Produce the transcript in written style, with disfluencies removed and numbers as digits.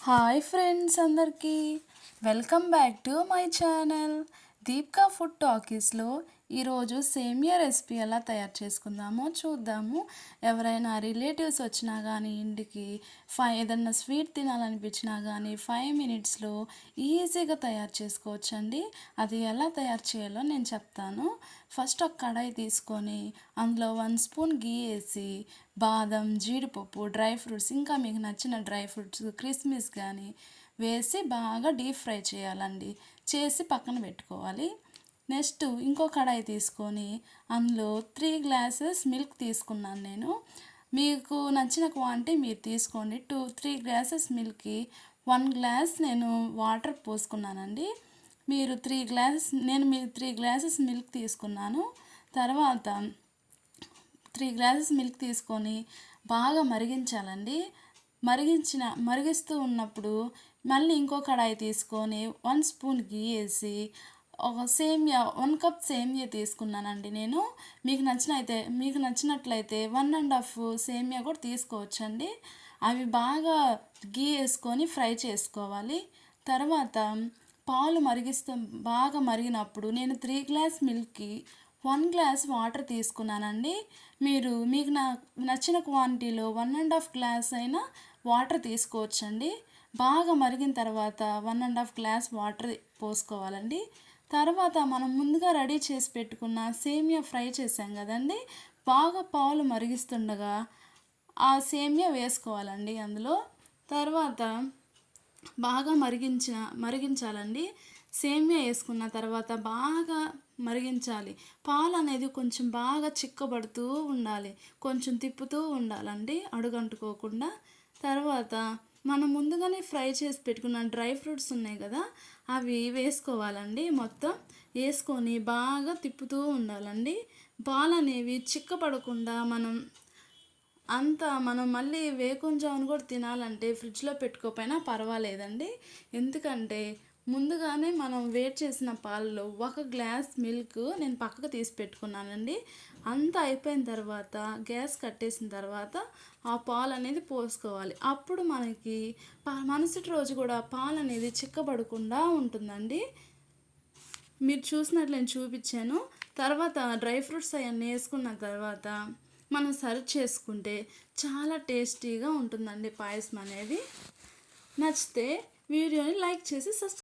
Hi friends అందరికీ welcome back to my channel Deepika food టాకీస్లో ఈరోజు సేమియా రెసిపీ ఎలా తయారు చేసుకుందామో చూద్దాము. ఎవరైనా రిలేటివ్స్ వచ్చినా కానీ ఇంటికి ఏదన్నా స్వీట్ తినాలనిపించినా కానీ 5 మినిట్స్లో ఈజీగా తయారు చేసుకోవచ్చండి. అది ఎలా తయారు చేయాలో నేను చెప్తాను. ఫస్ట్ ఒక కడాయి తీసుకొని అందులో 1 స్పూన్ గీ వేసి బాదం, జీడిపప్పు, డ్రై ఫ్రూట్స్, ఇంకా మీకు నచ్చిన డ్రై ఫ్రూట్స్, కిస్మిస్ కానీ వేసి బాగా డీప్ ఫ్రై చేయాలండి. చేసి పక్కన పెట్టుకోవాలి. నెక్స్ట్ ఇంకో కడాయి తీసుకొని అందులో 3 గ్లాసెస్ మిల్క్ తీసుకున్నాను నేను. మీకు నచ్చిన క్వాంటిటీ మీరు తీసుకోండి. 3 గ్లాసెస్ మిల్క్కి 1 గ్లాస్ నేను వాటర్ పోసుకున్నానండి. మీరు 3 గ్లాసెస్ మిల్క్ తీసుకున్నాను. తర్వాత 3 గ్లాసెస్ మిల్క్ తీసుకొని బాగా మరిగించాలండి. మరిగిస్తూ ఉన్నప్పుడు మళ్ళీ ఇంకో కడాయి తీసుకొని 1 స్పూన్ గీ వేసి ఒక 1 కప్ సేమియా తీసుకున్నానండి నేను. మీకు నచ్చినట్లయితే 1.5 సేమియా కూడా తీసుకోవచ్చండి. అవి బాగా గీ వేసుకొని ఫ్రై చేసుకోవాలి. తర్వాత పాలు బాగా మరిగినప్పుడు నేను 3 గ్లాస్ మిల్క్కి 1 గ్లాస్ వాటర్ తీసుకున్నానండి. మీకు నచ్చిన క్వాంటిటీలో 1.5 గ్లాస్ అయినా వాటర్ తీసుకోవచ్చండి. బాగా మరిగిన తర్వాత 1.5 గ్లాస్ వాటర్ పోసుకోవాలండి. తర్వాత మనం ముందుగా రెడీ చేసి పెట్టుకున్న సేమియా ఫ్రై చేసాం కదండి, బాగా పాలు మరిగిస్తుండగా ఆ సేమియా వేసుకోవాలండి అందులో. తర్వాత బాగా మరిగించాలండి. సేమియా వేసుకున్న తర్వాత బాగా మరిగించాలి. పాలు అనేది కొంచెం బాగా చిక్కబడుతూ ఉండాలి, కొంచెం తిప్పుతూ ఉండాలండి అడుగంటుకోకుండా. తర్వాత మనం ముందుగానే ఫ్రై చేసి పెట్టుకున్న డ్రై ఫ్రూట్స్ ఉన్నాయి కదా, అవి వేసుకోవాలండి. మొత్తం వేసుకొని బాగా తిప్పుతూ ఉండాలండి. పాలు అనేవి చిక్కపడకుండా మనం మళ్ళీ వేకుంజామును కూడా తినాలంటే ఫ్రిడ్జ్లో పెట్టుకోకపోయినా పర్వాలేదండి. ఎందుకంటే ముందుగానే మనం వేడి చేసిన పాలలో 1 గ్లాస్ మిల్క్ నేను పక్కకు తీసి పెట్టుకున్నానండి. అంతా అయిపోయిన తర్వాత గ్యాస్ కట్టేసిన తర్వాత ఆ పాలు అనేది పోసుకోవాలి. అప్పుడు మనకి మరుసటి రోజు కూడా పాలు అనేది చిక్కబడకుండా ఉంటుందండి. మీరు చూసినట్లు నేను చూపించాను. తర్వాత డ్రై ఫ్రూట్స్ అవన్నీ వేసుకున్న తర్వాత మనం సర్వ్ చేసుకుంటే చాలా టేస్టీగా ఉంటుందండి పాయసం అనేది. నచ్చితే వీడియోని లైక్ చేసి